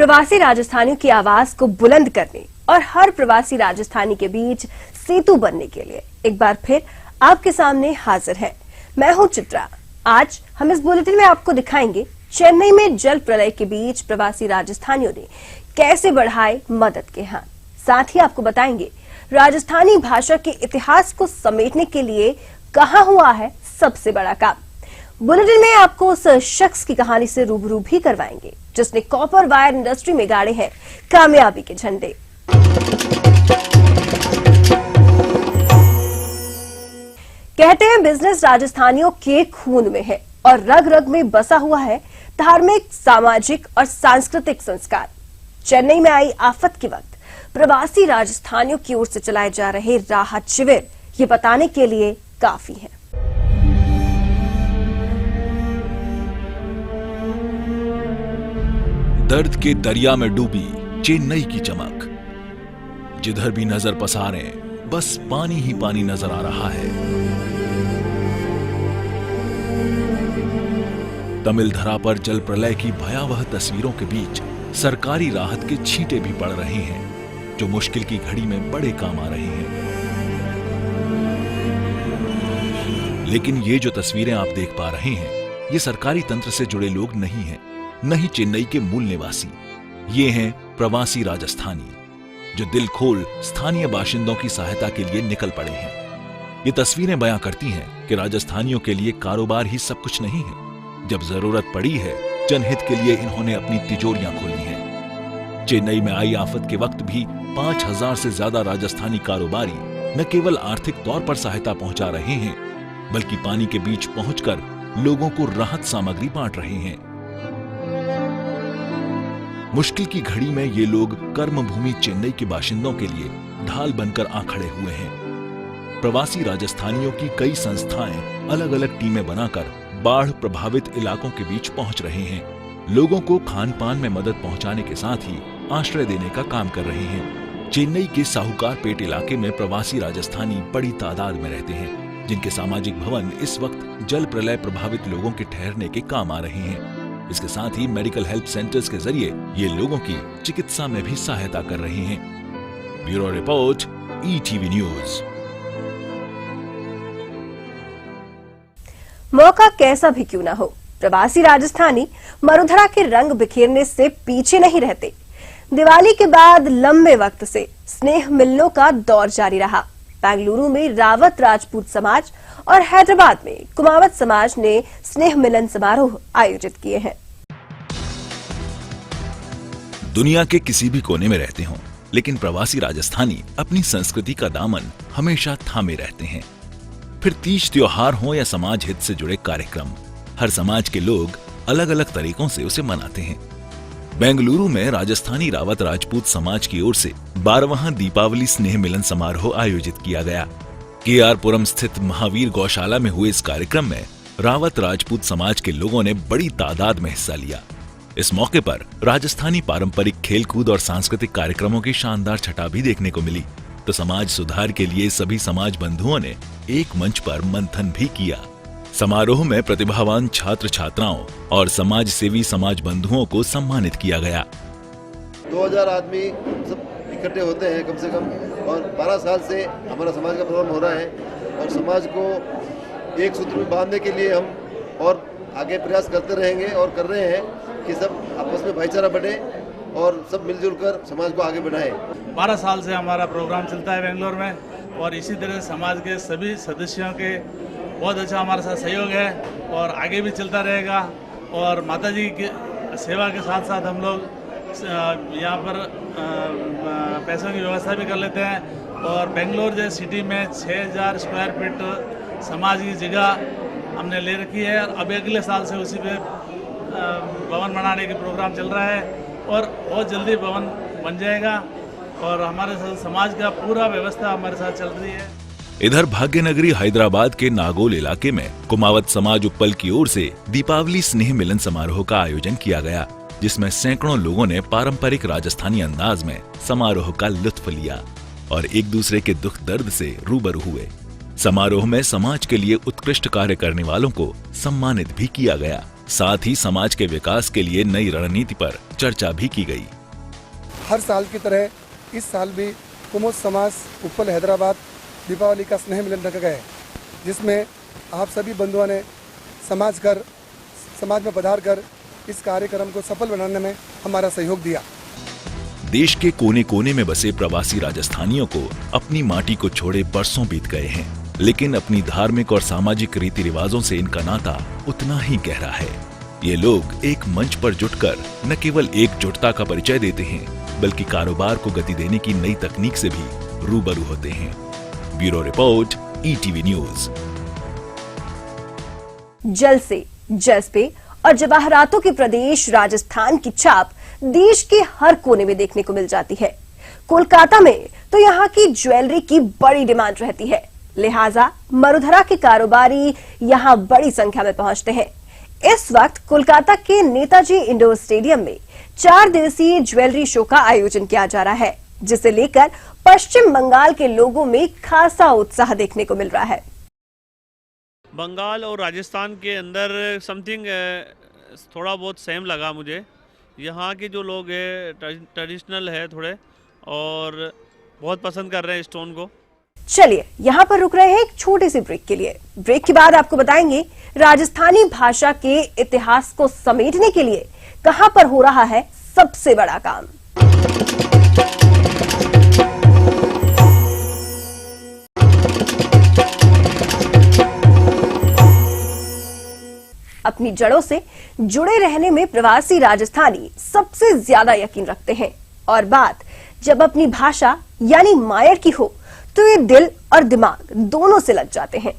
प्रवासी राजस्थानियों की आवाज को बुलंद करने और हर प्रवासी राजस्थानी के बीच सेतु बनने के लिए एक बार फिर आपके सामने हाजिर है। मैं हूं चित्रा। आज हम इस बुलेटिन में आपको दिखाएंगे चेन्नई में जल प्रलय के बीच प्रवासी राजस्थानियों ने कैसे बढ़ाए मदद के हाथ। साथ ही आपको बताएंगे राजस्थानी भाषा के इतिहास को समेटने के लिए कहां हुआ है सबसे बड़ा काम। बुलेटिन में आपको उस शख्स की कहानी से रूबरू भी करवाएंगे जिसने कॉपर वायर इंडस्ट्री में गाड़े हैं कामयाबी के झंडे। कहते हैं बिजनेस राजस्थानियों के खून में है और रग रग में बसा हुआ है धार्मिक, सामाजिक और सांस्कृतिक संस्कार। चेन्नई में आई आफत के वक्त प्रवासी राजस्थानियों की ओर से चलाए जा रहे राहत शिविर ये बताने के लिए काफी है। दर्द के दरिया में डूबी चेन्नई की चमक, जिधर भी नजर पसारे बस पानी ही पानी नजर आ रहा है। तमिल धरा पर जल प्रलय की भयावह तस्वीरों के बीच सरकारी राहत के छींटे भी पड़ रहे हैं जो मुश्किल की घड़ी में बड़े काम आ रहे हैं। लेकिन ये जो तस्वीरें आप देख पा रहे हैं ये सरकारी तंत्र से जुड़े लोग नहीं हैं, न ही चेन्नई के मूल निवासी। ये हैं प्रवासी राजस्थानी जो दिल खोल स्थानीय बाशिंदों की सहायता के लिए निकल पड़े हैं। ये तस्वीरें बयां करती हैं कि राजस्थानियों के लिए कारोबार ही सब कुछ नहीं है। जब जरूरत पड़ी है जनहित के लिए इन्होंने अपनी तिजोरियां खोली हैं। चेन्नई में आई आफत के वक्त भी 5000 से ज्यादा राजस्थानी कारोबारी न केवल आर्थिक तौर पर सहायता पहुंचा रहे हैं बल्कि पानी के बीच पहुंचकर लोगों को राहत सामग्री बांट रहे हैं। मुश्किल की घड़ी में ये लोग कर्मभूमि चेन्नई के बाशिंदों के लिए ढाल बनकर आ खड़े हुए हैं। प्रवासी राजस्थानियों की कई संस्थाएं अलग अलग टीमें बनाकर बाढ़ प्रभावित इलाकों के बीच पहुंच रहे हैं। लोगों को खान पान में मदद पहुंचाने के साथ ही आश्रय देने का काम कर रहे हैं। चेन्नई के साहूकार पेट इलाके में प्रवासी राजस्थानी बड़ी तादाद में रहते हैं जिनके सामाजिक भवन इस वक्त जल प्रलय प्रभावित लोगों के ठहरने के काम आ रहे हैं। इसके साथ ही मेडिकल हेल्प सेंटर्स के जरिए ये लोगों की चिकित्सा में भी सहायता कर रहे हैं। Bureau report, ETV news. मौका कैसा भी क्यों ना हो, प्रवासी राजस्थानी मरुधरा के रंग बिखेरने से पीछे नहीं रहते। दिवाली के बाद लंबे वक्त से स्नेह मिलनों का दौर जारी रहा। बेंगलुरु में रावत राजपूत समाज और हैदराबाद में कुमावत समाज ने स्नेह मिलन समारोह आयोजित किए हैं। दुनिया के किसी भी कोने में रहते हों, लेकिन प्रवासी राजस्थानी अपनी संस्कृति का दामन हमेशा थामे रहते हैं। फिर तीज त्योहार हो या समाज हित से जुड़े कार्यक्रम, हर समाज के लोग अलग अलग तरीकों से उसे मनाते हैं। बेंगलुरु में राजस्थानी रावत राजपूत समाज की ओर से 12वां दीपावली स्नेह मिलन समारोह आयोजित किया गया। केआर पुरम स्थित महावीर गौशाला में हुए इस कार्यक्रम में रावत राजपूत समाज के लोगों ने बड़ी तादाद में हिस्सा लिया। इस मौके पर राजस्थानी पारंपरिक खेलकूद और सांस्कृतिक कार्यक्रमों की शानदार छटा भी देखने को मिली। तो समाज सुधार के लिए सभी समाज बंधुओं ने एक मंच पर मंथन भी किया। समारोह में प्रतिभावान छात्र छात्राओं और समाज सेवी समाज बंधुओं को सम्मानित किया गया। 2000 आदमी सब इकट्ठे होते हैं कम से कम, और 12 साल से हमारा समाज का प्रोग्राम हो रहा है और समाज को एक सूत्र में बांधने के लिए हम और आगे प्रयास करते रहेंगे और कर रहे हैं कि सब आपस में भाईचारा बढ़े और सब मिलजुल कर समाज को आगे बढ़ाएं। 12 साल से हमारा प्रोग्राम चलता है बेंगलोर में और इसी तरह समाज के सभी सदस्यों के बहुत अच्छा हमारे साथ सहयोग है और आगे भी चलता रहेगा। और माता जी की सेवा के साथ साथ हम लोग यहाँ पर पैसों की व्यवस्था भी कर लेते हैं। और बेंगलोर जैसी सिटी में 6000 स्क्वायर फीट समाज की जगह हमने ले रखी है। अब अगले साल से उसी पे भवन बनाने के प्रोग्राम चल रहा है और बहुत जल्दी भवन बन जाएगा और हमारे साथ समाज का पूरा व्यवस्था हमारे साथ चल रही है। इधर भाग्यनगरी हैदराबाद के नागोल इलाके में कुमावत समाज उप्पल की ओर से दीपावली स्नेह मिलन समारोह का आयोजन किया गया जिसमें सैकड़ों लोगों ने पारंपरिक राजस्थानी अंदाज में समारोह का लुत्फ लिया और एक दूसरे के दुख दर्द से रूबरू हुए। समारोह में समाज के लिए उत्कृष्ट कार्य करने वालों को सम्मानित भी किया गया। साथ ही समाज के विकास के लिए नई रणनीति पर चर्चा भी की गई। हर साल की तरह इस साल भी कुमुद समाज उपल हैदराबाद दीपावली का स्नेह मिलन रखा गया है, जिसमें आप सभी बंधुओं ने समाज में पधार कर इस कार्यक्रम को सफल बनाने में हमारा सहयोग दिया। देश के कोने कोने में बसे प्रवासी राजस्थानियों को अपनी माटी को छोड़े बरसों बीत गए हैं, लेकिन अपनी धार्मिक और सामाजिक रीति रिवाजों से इनका नाता उतना ही गहरा है। ये लोग एक मंच पर जुटकर न केवल एकजुटता का परिचय देते हैं, बल्कि कारोबार को गति देने की नई तकनीक से भी रूबरू होते हैं। Bureau report, ETV news. जल से जज्बे और जवाहरातों के प्रदेश राजस्थान की छाप देश के हर कोने में देखने को मिल जाती है। कोलकाता में तो यहाँ की ज्वेलरी की बड़ी डिमांड रहती है, लिहाजा मरुधरा के कारोबारी यहाँ बड़ी संख्या में पहुंचते हैं। इस वक्त कोलकाता के नेताजी इंडोर स्टेडियम में 4 दिवसीय ज्वेलरी शो का आयोजन किया जा रहा है, जिसे लेकर पश्चिम बंगाल के लोगों में खासा उत्साह देखने को मिल रहा है। बंगाल और राजस्थान के अंदर समथिंग थोड़ा बहुत सेम लगा मुझे। यहाँ के जो लोग हैं ट्रेडिशनल है थोड़े और बहुत पसंद कर रहे हैं स्टोन को। चलिए यहाँ पर रुक रहे हैं एक छोटे से ब्रेक के लिए। ब्रेक के बाद आपको बताएंगे राजस्थानी भाषा के इतिहास को समेटने के लिए कहां पर हो रहा है सबसे बड़ा काम। अपनी जड़ों से जुड़े रहने में प्रवासी राजस्थानी सबसे ज्यादा यकीन रखते हैं, और बात जब अपनी भाषा यानी मायर की हो तो ये दिल और दिमाग दोनों से लग जाते हैं।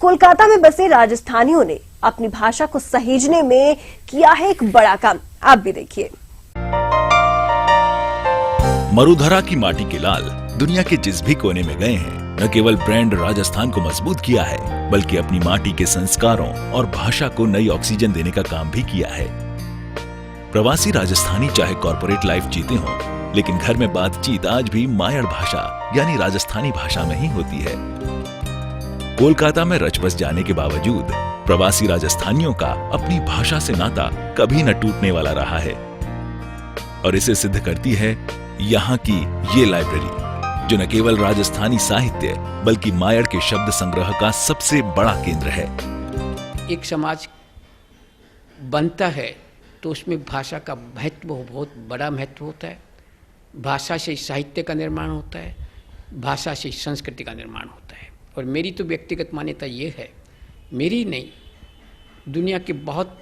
कोलकाता में बसे राजस्थानियों ने अपनी भाषा को सहेजने में किया है एक बड़ा काम, आप भी देखिए। मरुधरा की माटी के लाल दुनिया के जिस भी कोने में गए हैं, न केवल ब्रांड राजस्थान को मजबूत किया है, बल्कि अपनी माटी के संस्कारों और भाषा को नई ऑक्सीजन देने का काम भी किया है। प्रवासी राजस्थानी चाहे कॉर्पोरेट लाइफ जीते हों, लेकिन घर में बातचीत आज भी मायर भाषा यानी राजस्थानी भाषा में ही होती है। कोलकाता में रच बस जाने के बावजूद प्रवासी राजस्थानियों का अपनी भाषा से नाता कभी न टूटने वाला रहा है, और इसे सिद्ध करती है यहाँ की ये लाइब्रेरी, जो न केवल राजस्थानी साहित्य बल्कि मायर के शब्द संग्रह का सबसे बड़ा केंद्र है। एक समाज बनता है तो उसमें भाषा का महत्व बहुत बड़ा महत्व होता है। भाषा से साहित्य का निर्माण होता है, भाषा से संस्कृति का निर्माण होता है। और मेरी तो व्यक्तिगत मान्यता ये है, मेरी नहीं, दुनिया के बहुत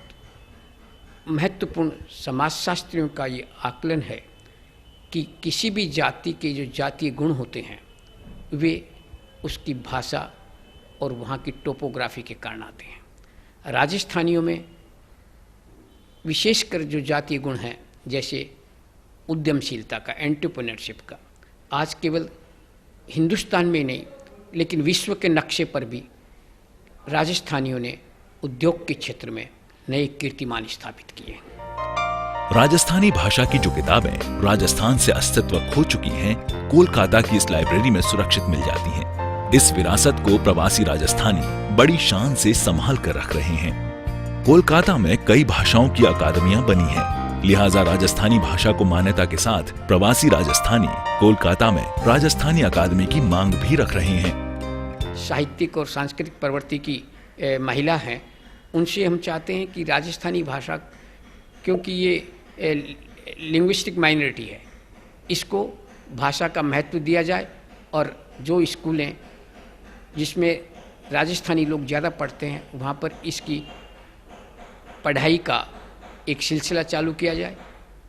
महत्वपूर्ण समाजशास्त्रियों का ये आकलन है कि किसी भी जाति के जो जातीय गुण होते हैं वे उसकी भाषा और वहाँ की टोपोग्राफी के कारण आते हैं। राजस्थानियों में विशेषकर जो जातीय गुण हैं, जैसे उद्यमशीलता का, एंटरप्रेन्योरशिप का, आज केवल हिंदुस्तान में नहीं लेकिन विश्व के नक्शे पर भी राजस्थानियों ने उद्योग के क्षेत्र में नए कीर्तिमान स्थापित किए। राजस्थानी भाषा की जो किताबें राजस्थान से अस्तित्व खो चुकी हैं, कोलकाता की इस लाइब्रेरी में सुरक्षित मिल जाती हैं। इस विरासत को प्रवासी राजस्थानी बड़ी शान से संभाल कर रख रहे हैं। कोलकाता में कई भाषाओं की अकादमियां बनी हैं, लिहाजा राजस्थानी भाषा को मान्यता के साथ प्रवासी राजस्थानी कोलकाता में राजस्थानी अकादमी की मांग भी रख रहे हैं। साहित्यिक और सांस्कृतिक प्रवृत्ति की महिला हैं, उनसे हम चाहते हैं कि राजस्थानी भाषा, क्योंकि ये लिंग्विस्टिक माइनॉरिटी है, इसको भाषा का महत्व दिया जाए, और जो स्कूलें जिसमें राजस्थानी लोग ज़्यादा पढ़ते हैं वहाँ पर इसकी पढ़ाई का एक सिलसिला चालू किया जाए,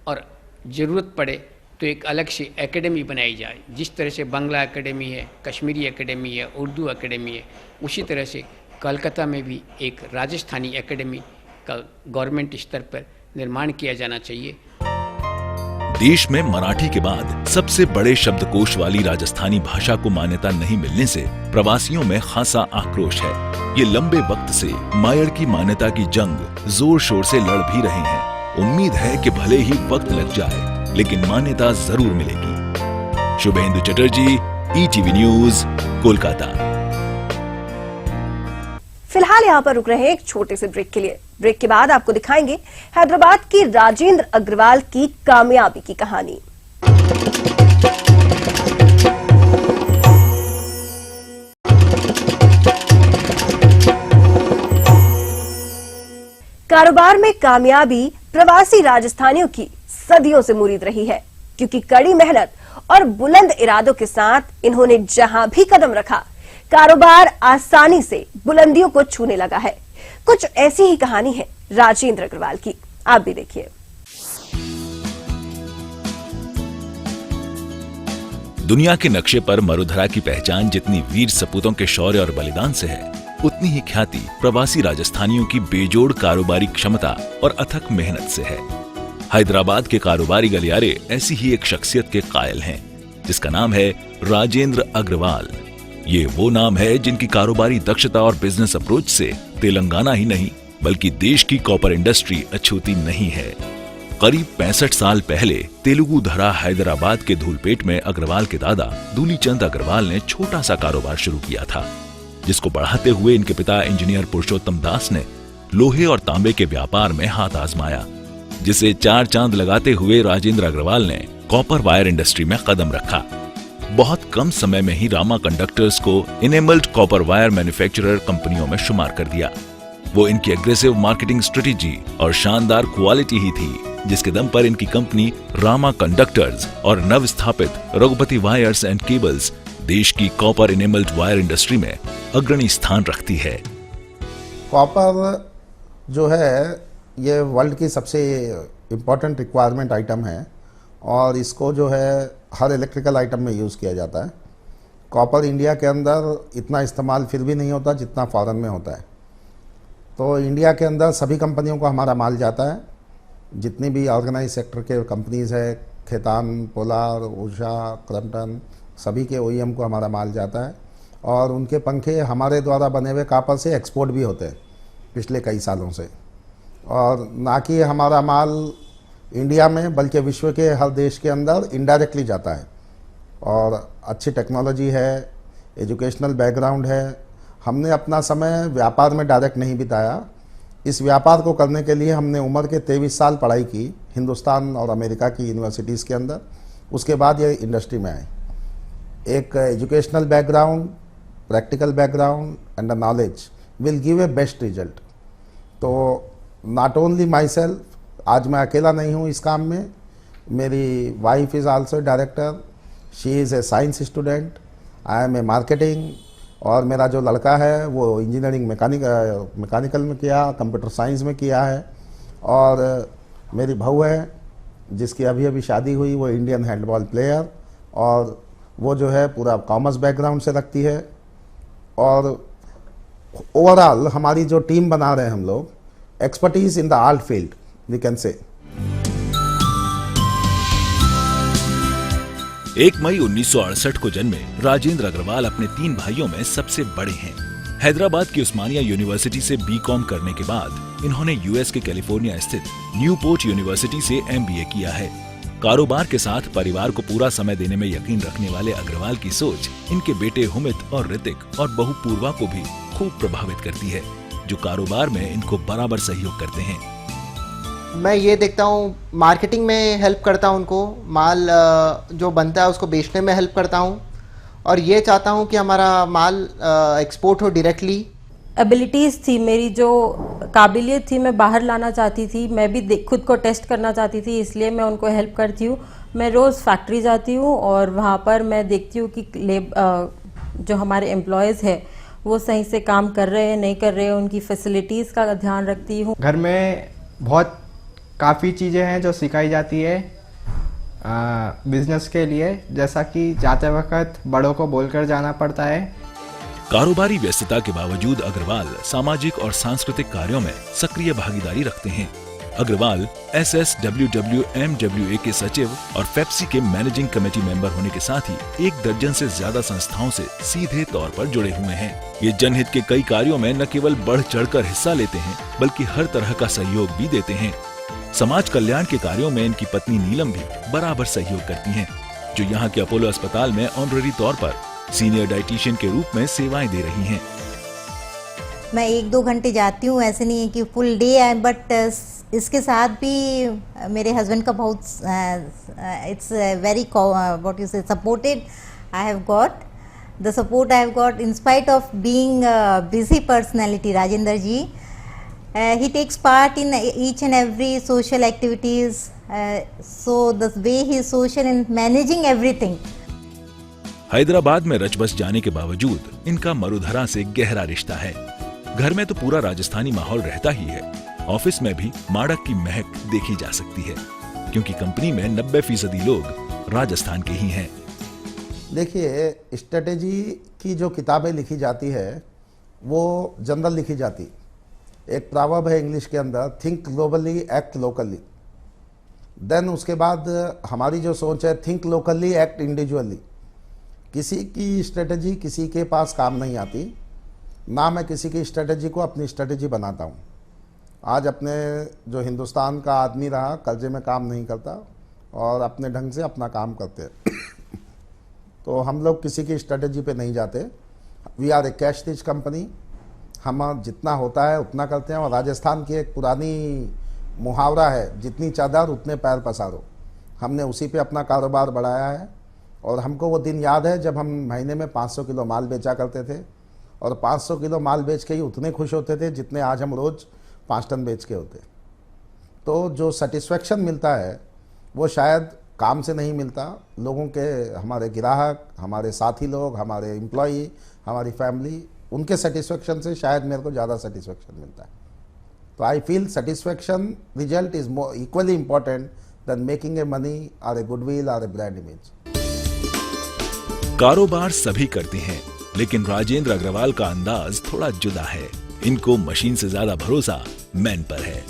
और ज़रूरत पड़े तो एक अलग से एकेडमी बनाई जाए। जिस तरह से बांग्ला एकेडमी है, कश्मीरी एकेडमी है, उर्दू एकेडमी है, उसी तरह से कलकत्ता में भी एक राजस्थानी एकेडमी का गवर्नमेंट स्तर पर निर्माण किया जाना चाहिए। देश में मराठी के बाद सबसे बड़े शब्दकोश वाली राजस्थानी भाषा को मान्यता नहीं मिलने से प्रवासियों में खासा आक्रोश है। ये लंबे वक्त से मायर की मान्यता की जंग जोर शोर से लड़ भी रहे हैं। उम्मीद है कि भले ही वक्त लग जाए, लेकिन मान्यता जरूर मिलेगी। Shubhendu Chatterjee, ETV news, Kolkata. फिलहाल यहाँ पर रुक रहे हैं एक छोटे से ब्रेक के लिए। ब्रेक के बाद आपको दिखाएंगे हैदराबाद की राजेंद्र अग्रवाल की कामयाबी की कहानी। कारोबार में कामयाबी प्रवासी राजस्थानियों की सदियों से मुरीद रही है, क्योंकि कड़ी मेहनत और बुलंद इरादों के साथ इन्होंने जहां भी कदम रखा, कारोबार आसानी से बुलंदियों को छूने लगा है। कुछ ऐसी ही कहानी है राजेंद्र अग्रवाल की, आप भी देखिए। दुनिया के नक्शे पर मरुधरा की पहचान जितनी वीर सपूतों के शौर्य और बलिदान से है, उतनी ही ख्याति प्रवासी राजस्थानियों की बेजोड़ कारोबारी क्षमता और अथक मेहनत से है। हैदराबाद के कारोबारी गलियारे ऐसी ही एक शख्सियत के कायल हैं, जिसका नाम है राजेंद्र अग्रवाल। ये वो नाम है जिनकी कारोबारी दक्षता और बिजनेस अप्रोच से तेलंगाना ही नहीं बल्कि देश की कॉपर इंडस्ट्री अछूती नहीं है। करीब 65 साल पहले तेलुगु धरा हैदराबाद के धूलपेट में अग्रवाल के दादा दूलीचंद अग्रवाल ने छोटा सा कारोबार शुरू किया था, जिसको बढ़ाते हुए इनके पिता इंजीनियर पुरुषोत्तम दास ने लोहे और तांबे के व्यापार में हाथ आजमाया, जिसे 4 चांद लगाते हुए राजेंद्र अग्रवाल ने कॉपर वायर इंडस्ट्री में कदम रखा। बहुत कम समय में ही रामा कंडक्टर्स को इनेमल्ड कॉपर वायर मैन्युफैक्चरर कंपनियों में शुमार कर दिया। वो इनकी एग्रेसिव मार्केटिंग स्ट्रेटेजी और शानदार क्वालिटी ही थी जिसके दम पर इनकी कंपनी रामा कंडक्टर्स और नव स्थापित रघुपति वायर्स एंड केबल्स देश की कॉपर इनेमल्ड वायर इंडस्ट्री में अग्रणी स्थान रखती है। कॉपर जो है ये वर्ल्ड की सबसे इम्पोर्टेंट रिक्वायरमेंट आइटम है और इसको जो है हर इलेक्ट्रिकल आइटम में यूज़ किया जाता है। कॉपर इंडिया के अंदर इतना इस्तेमाल फिर भी नहीं होता जितना फॉरेन में होता है। तो इंडिया के अंदर सभी कंपनियों को हमारा माल जाता है, जितनी भी ऑर्गेनाइज सेक्टर के कंपनीज़ है, खेतान, पोलार, उषा, क्रम्पटन, सभी के OEM को हमारा माल जाता है और उनके पंखे हमारे द्वारा बने हुए कॉपर से एक्सपोर्ट भी होते हैं पिछले कई सालों से। और ना कि हमारा माल इंडिया में बल्कि विश्व के हर देश के अंदर इनडायरेक्टली जाता है। और अच्छी टेक्नोलॉजी है, एजुकेशनल बैकग्राउंड है। हमने अपना समय व्यापार में डायरेक्ट नहीं बिताया। इस व्यापार को करने के लिए हमने उम्र के 23 साल पढ़ाई की हिंदुस्तान और अमेरिका की यूनिवर्सिटीज़ के अंदर। उसके बाद ये इंडस्ट्री में आए। एक educational background, practical background and a knowledge will give a best result. तो नॉट ओनली माई सेल्फ, आज मैं अकेला नहीं हूँ इस काम में। मेरी wife is also director, she is a science student, I am a marketing. और मेरा जो लड़का है वो इंजीनियरिंग मैकेनिकल में किया, कंप्यूटर साइंस में किया है। और मेरी बहू है जिसकी अभी अभी शादी हुई, वो इंडियन हैंडबॉल प्लेयर और वो जो है पूरा कॉमर्स बैकग्राउंड से रखती है। और ओवरऑल हमारी जो टीम बना रहे हैं हम लोग, expertise in the art field we can say. 1 मई 1968 को जन्मे राजेंद्र अग्रवाल अपने 3 भाइयों में सबसे बड़े हैं। हैदराबाद की उस्मानिया यूनिवर्सिटी से बीकॉम करने के बाद इन्होंने यूएस के कैलिफोर्निया स्थित न्यूपोर्ट यूनिवर्सिटी से MBA किया है। कारोबार के साथ परिवार को पूरा समय देने में यकीन रखने वाले अग्रवाल की सोच इनके बेटे हुमित और ऋतिक और बहू पूर्वा को भी खूब प्रभावित करती है, जो कारोबार में इनको बराबर सहयोग करते हैं। मैं ये देखता हूँ, मार्केटिंग में हेल्प करता हूँ उनको, माल जो बनता है उसको बेचने में हेल्प करता हूँ और ये चाहता हूँ कि हमारा माल एक्सपोर्ट हो डायरेक्टली। एबिलिटीज़ थी मेरी, जो काबिलियत थी मैं बाहर लाना चाहती थी। मैं भी खुद को टेस्ट करना चाहती थी, इसलिए मैं उनको हेल्प करती हूँ। मैं रोज़ फैक्ट्री जाती हूँ और वहाँ पर मैं देखती हूँ कि जो हमारे एम्प्लॉयज़ हैं वो सही से काम कर रहे हैं नहीं कर रहे हैं, उनकी फैसिलिटीज़ का ध्यान रखती हूँ। घर में बहुत काफ़ी चीज़ें हैं जो सिखाई जाती है बिजनेस के लिए, जैसा कि जाते वक्त बड़ों को बोलकर जाना पड़ता है। कारोबारी व्यस्तता के बावजूद अग्रवाल सामाजिक और सांस्कृतिक कार्यों में सक्रिय भागीदारी रखते हैं। अग्रवाल SSWWMWA के सचिव और फेप्सी के मैनेजिंग कमेटी मेंबर होने के साथ ही 1 दर्जन से ज्यादा संस्थाओं से सीधे तौर पर जुड़े हुए हैं। ये जनहित के कई कार्यों में न केवल बढ़ चढ़कर हिस्सा लेते हैं बल्कि हर तरह का सहयोग भी देते हैं। समाज कल्याण के कार्यों में इनकी पत्नी नीलम भी बराबर सहयोग करती हैं, जो यहाँ के अपोलो अस्पताल में ऑनररी तौर पर सीनियर डाइटिशियन के रूप में सेवाएं दे रही हैं। मैं 1-2 घंटे जाती हूँ, ऐसे नहीं है कि फुल डे है, बट इसके साथ भी मेरे हस्बैंड का बहुत it's very what you say supported I have got the support I have got in spite of being busy personality. Rajendra ji He takes part in each and every social activities. So the way he is social in managing everything. Hyderabad में रच बस जाने के बावजूद इनका मरुधरा से गहरा रिश्ता है। घर में तो पूरा राजस्थानी माहौल रहता ही है, ऑफिस में भी माड़क की महक देखी जा सकती है, क्योंकि कंपनी में 90% लोग राजस्थान के ही हैं। देखिए, स्ट्रेटेजी की जो किताबें लिखी जाती है वो जनरल लिखी जाती। एक प्रॉवर्ब है इंग्लिश के अंदर, think globally act locally. Then उसके बाद हमारी जो सोच है, थिंक लोकली एक्ट इंडिविजुअली। किसी की स्ट्रेटजी किसी के पास काम नहीं आती, ना मैं किसी की स्ट्रेटजी को अपनी स्ट्रेटजी बनाता हूँ। आज अपने जो हिंदुस्तान का आदमी रहा कर्जे में काम नहीं करता और अपने ढंग से अपना काम करते हैं। तो हम लोग किसी की स्ट्रेटजी पे नहीं जाते। We are a cash rich company. हम जितना होता है उतना करते हैं। और राजस्थान की एक पुरानी मुहावरा है, जितनी चादर उतने पैर पसारो। हमने उसी पे अपना कारोबार बढ़ाया है। और हमको वो दिन याद है जब हम महीने में 500 किलो माल बेचा करते थे, और 500 किलो माल बेच के ही उतने खुश होते थे जितने आज हम रोज़ 5 टन बेच के होते। तो जो सेटिस्फेक्शन मिलता है वो शायद काम से नहीं मिलता। लोगों के, हमारे ग्राहक, हमारे साथी लोग, हमारे एम्प्लॉई, हमारी फैमिली, उनके सेटिस्फेक्शन से शायद मेरे को ज़्यादा सेटिस्फेक्शन मिलता है। तो I feel satisfaction result is more equally important than making a money और ए गुडविल और ए ब्रांड इमेज। कारोबार सभी करते हैं, लेकिन राजेंद्र अग्रवाल का अंदाज थोड़ा जुदा है। इनको मशीन से ज्यादा भरोसा मैन पर है।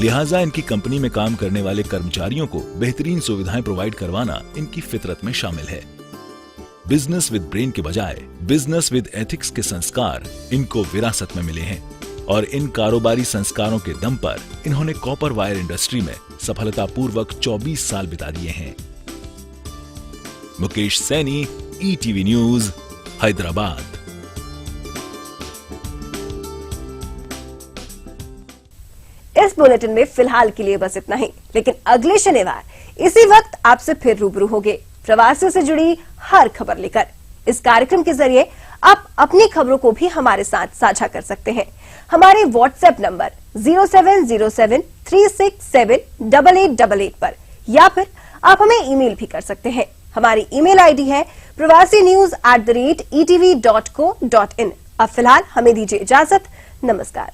लिहाजा इनकी कंपनी में काम करने वाले कर्मचारियों को बेहतरीन सुविधाएं प्रोवाइड करवाना इनकी फितरत में शामिल है। बिजनेस विद ब्रेन के बजाय बिजनेस विद एथिक्स के संस्कार इनको विरासत में मिले हैं, और इन कारोबारी संस्कारों के दम पर इन्होंने कॉपर वायर इंडस्ट्री में सफलतापूर्वक 24 साल बिता दिए हैं। Mukesh Saini, ETV news, Hyderabad. इस बुलेटिन में फिलहाल के लिए बस इतना ही, लेकिन अगले शनिवार इसी वक्त आपसे फिर रूबरू होंगे प्रवासियों से जुड़ी हर खबर लेकर। इस कार्यक्रम के जरिए आप अपनी खबरों को भी हमारे साथ साझा कर सकते हैं। हमारे व्हाट्सएप नंबर 07073678888 पर, या फिर आप हमें ईमेल भी कर सकते हैं। हमारी ईमेल आईडी है pravasinews@etv.co.in। अब फिलहाल हमें दीजिए इजाजत। नमस्कार।